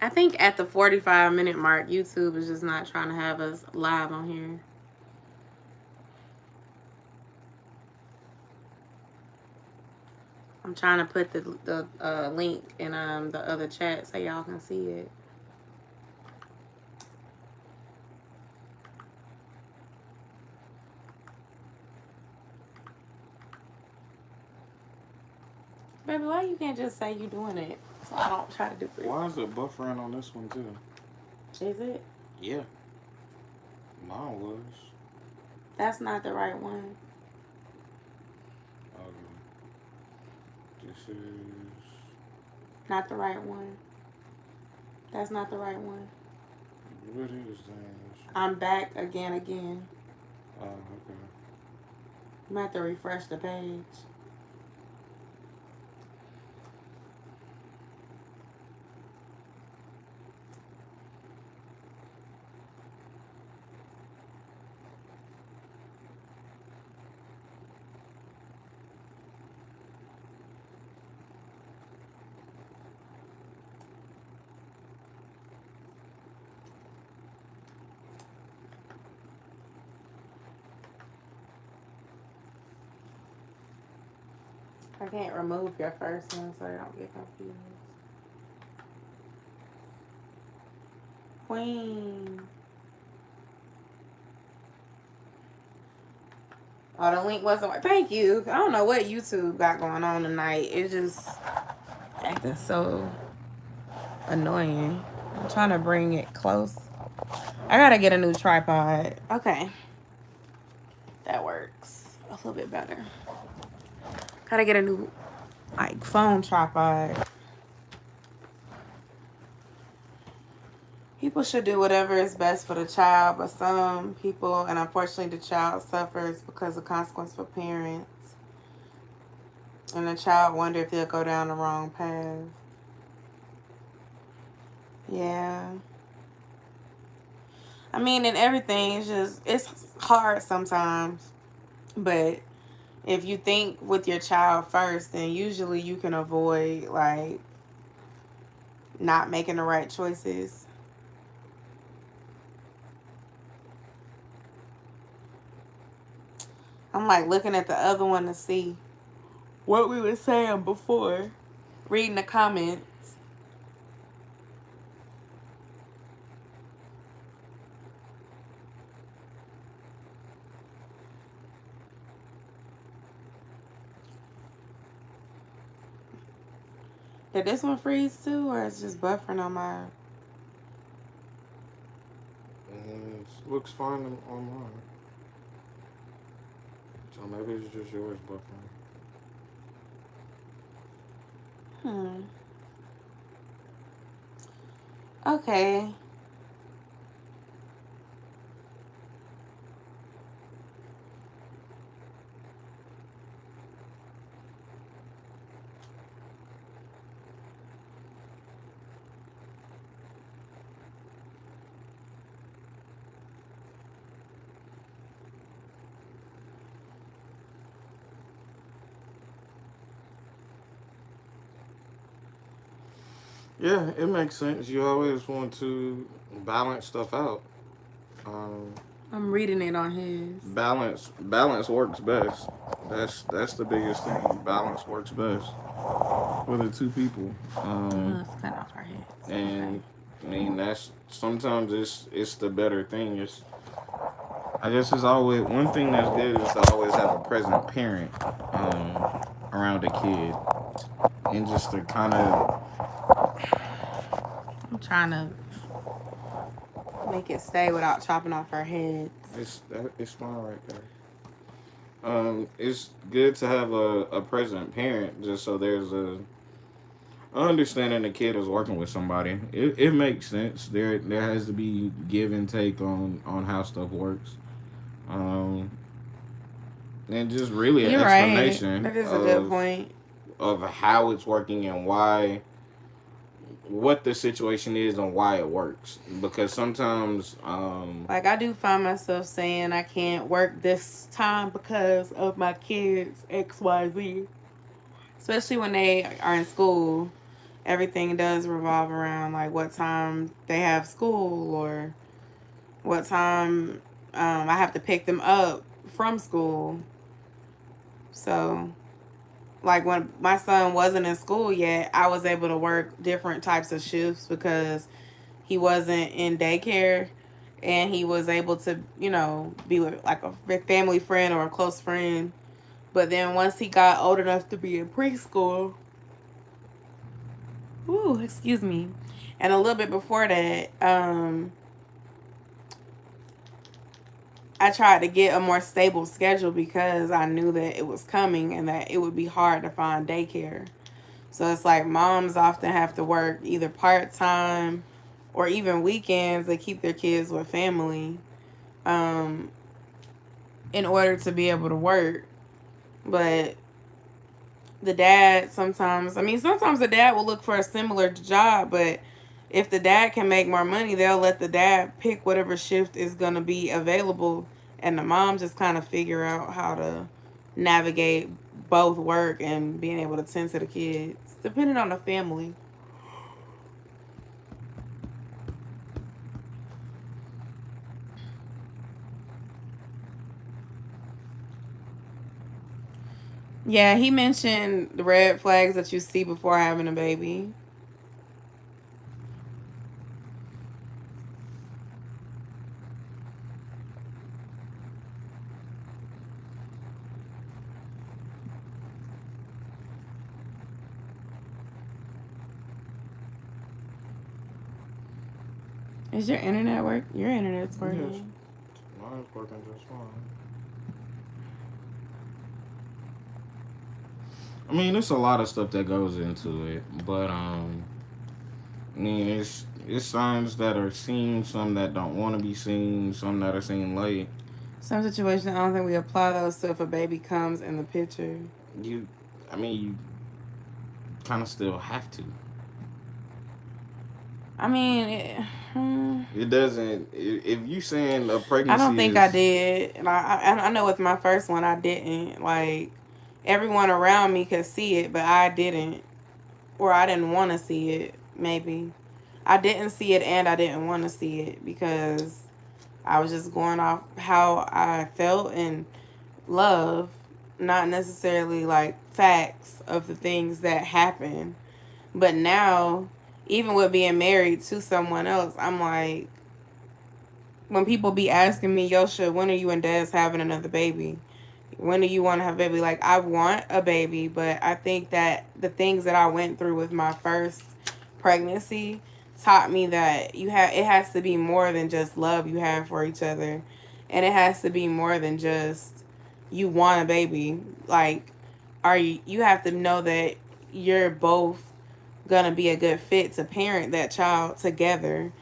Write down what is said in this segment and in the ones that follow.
I think at the 45-minute mark, YouTube is just not trying to have us live on here. I'm trying to put the link in the other chat so y'all can see it. Baby, why you can't just say you doing it so I don't try to do it? Why is it buffering on this one too? Is it? Yeah. Mine was. That's not the right one. Okay. This is Not the right one. That's not the right one. what is this? I'm back again. Oh, okay. I'm going to have to refresh the page. I can't remove your first one so I don't get confused. Queen. Oh, the link wasn't. Thank you. I don't know what YouTube got going on tonight. It's just acting so annoying. I'm trying to bring it close. I gotta get a new tripod. Okay. That works a little bit better. Gotta get a new phone tripod. People should do whatever is best for the child, but some people, and unfortunately the child suffers because of consequence for parents. And the child wonder if they'll go down the wrong path. Yeah. I mean, and everything is just, it's hard sometimes. But if you think with your child first, then usually you can avoid, like, not making the right choices. I'm, like, looking at the other one to see what we were saying before. Reading the comments. Did this one freeze too, or it's just buffering on mine? It looks fine on mine. So maybe it's just yours buffering. Okay. Yeah, it makes sense. You always want to balance stuff out. Um, I'm reading it on his. balance works best. That's the biggest thing. Balance works best for the two people. Let's cut off our heads. And Okay. I mean that's sometimes it's the better thing. I guess it's always one thing that's good is to always have a present parent around a kid, and just to kind of I'm trying to make it stay without chopping off our heads. it's fine right there. It's good to have a present parent just so there's a understanding the kid is working with somebody. It makes sense. There has to be give and take on how stuff works. Um, and just really an You're right. explanation That is a good point. of how it's working and why what the situation is and why it works because sometimes Like, I do find myself saying I can't work this time because of my kids, XYZ. Especially when they are in school. everything does revolve around like what time they have school or what time I have to pick them up from school. So, like when my son wasn't in school yet, I was able to work different types of shifts because he wasn't in daycare and he was able to, be with like a family friend or a close friend. But then once he got old enough to be in preschool, ooh, excuse me, and a little bit before that, I tried to get a more stable schedule because I knew that it was coming and that it would be hard to find daycare. So it's like moms often have to work either part time or even weekends to keep their kids with family um, in order to be able to work. But the dad sometimes the dad will look for a similar job, but if the dad can make more money, they'll let the dad pick whatever shift is going to be available, and the mom just kind of figure out how to navigate both work and being able to tend to the kids, depending on the family. Yeah, he mentioned the red flags that you see before having a baby. Is your internet work? Your internet's working. Yes, mine's working just fine. I mean, there's a lot of stuff that goes into it, but I mean, it's signs that are seen, some that don't want to be seen, some that are seen late. Some situations, I don't think we apply those to if a baby comes in the picture. You, I mean, you kind of still have to. I mean, It doesn't. If you saying a I don't pregnancy think I is, did. And I know with my first one, I didn't. Like, everyone around me could see it, but I didn't. Or I didn't want to see it, maybe. I didn't see it and I didn't want to see it because I was just going off how I felt and love, not necessarily like facts of the things that happen. But now, even with being married to someone else, I'm like, when people be asking me, Yosha, when are you and Des having another baby? When do you want to have a baby? Like, I want a baby, but I think that the things that I went through with my first pregnancy taught me that it has to be more than just love you have for each other, and it has to be more than just you want a baby. Like, you have to know that you're both gonna be a good fit to parent that child together,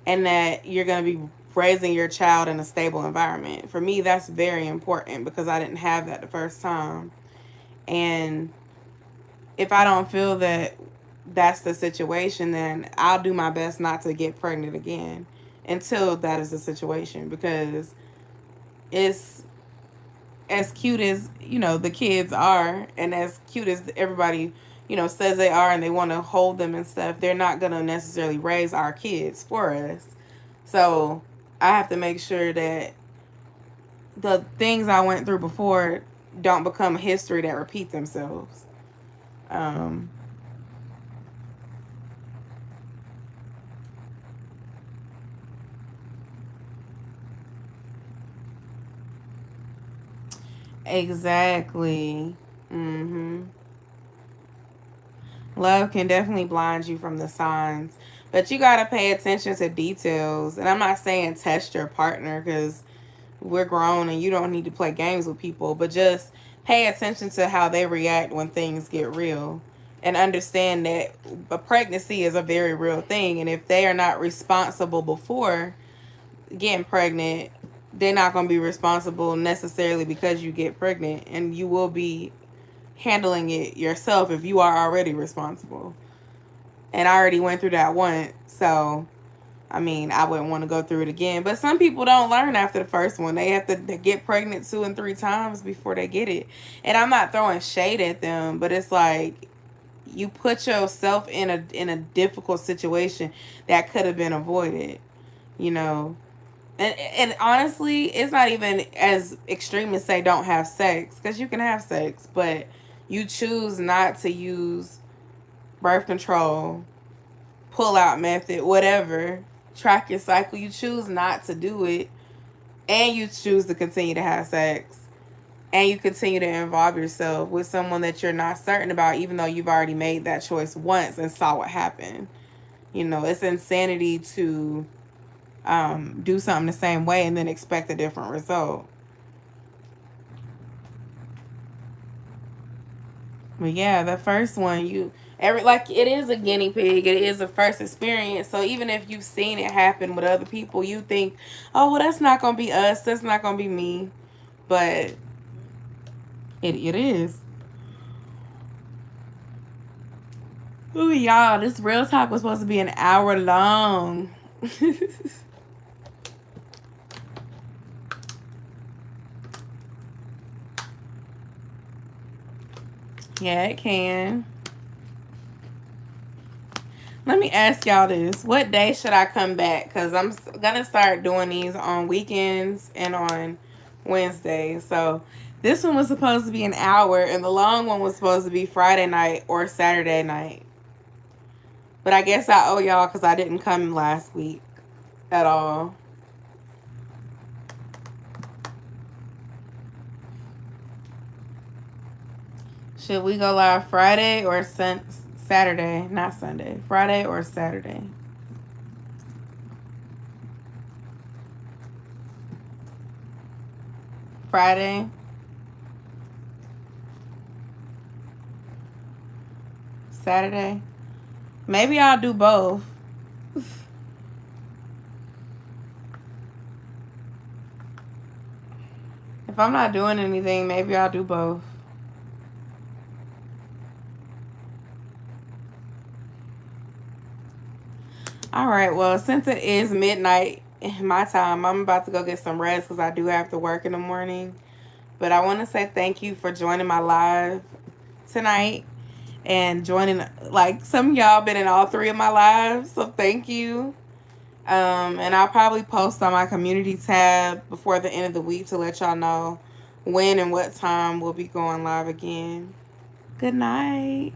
and that you're gonna be raising your child in a stable environment. For me, that's very important because I didn't have that the first time. And if I don't feel that that's the situation, then I'll do my best not to get pregnant again until that is the situation, because it's as cute as, the kids are, and as cute as everybody, says they are, and they want to hold them and stuff, they're not going to necessarily raise our kids for us. So I have to make sure that the things I went through before don't become history that repeat themselves. Um, exactly. Love can definitely blind you from the signs, but you got to pay attention to details. And I'm not saying test your partner because we're grown and you don't need to play games with people, but just pay attention to how they react when things get real, and understand that a pregnancy is a very real thing. And if they are not responsible before getting pregnant, they're not going to be responsible necessarily because you get pregnant, and you will be handling it yourself if you are already responsible. And I already went through that once, so I mean, I wouldn't want to go through it again. But some people don't learn after the first one. They have to get pregnant 2 and 3 times before they get it. And I'm not throwing shade at them, but it's like, you put yourself in a difficult situation that could have been avoided, you know. And honestly, it's not even as extreme as say don't have sex, because you can have sex, but you choose not to use birth control, pull out method, whatever, track your cycle. You choose not to do it, and you choose to continue to have sex, and you continue to involve yourself with someone that you're not certain about, even though you've already made that choice once and saw what happened. You know, it's insanity to do something the same way and then expect a different result. But yeah, the first one, like, it is a guinea pig. It is a first experience. So even if you've seen it happen with other people, you think, oh well, that's not gonna be us. That's not gonna be me. But it is. Ooh, y'all, this real talk was supposed to be an hour long. Yeah, it can. Let me ask y'all this. What day should I come back? Because I'm going to start doing these on weekends and on Wednesdays. So this one was supposed to be an hour, and the long one was supposed to be Friday night or Saturday night. But I guess I owe y'all because I didn't come last week at all. Should we go live Friday or Saturday? Not Sunday. Friday or Saturday? Friday. Saturday. Maybe I'll do both. If I'm not doing anything, maybe I'll do both. All right, well, since it is midnight my time, I'm about to go get some rest because I do have to work in the morning. But I want to say thank you for joining my live tonight and joining. Like, some of y'all been in all 3 of my lives, so thank you. And I'll probably post on my community tab before the end of the week to let y'all know when and what time we'll be going live again. Good night.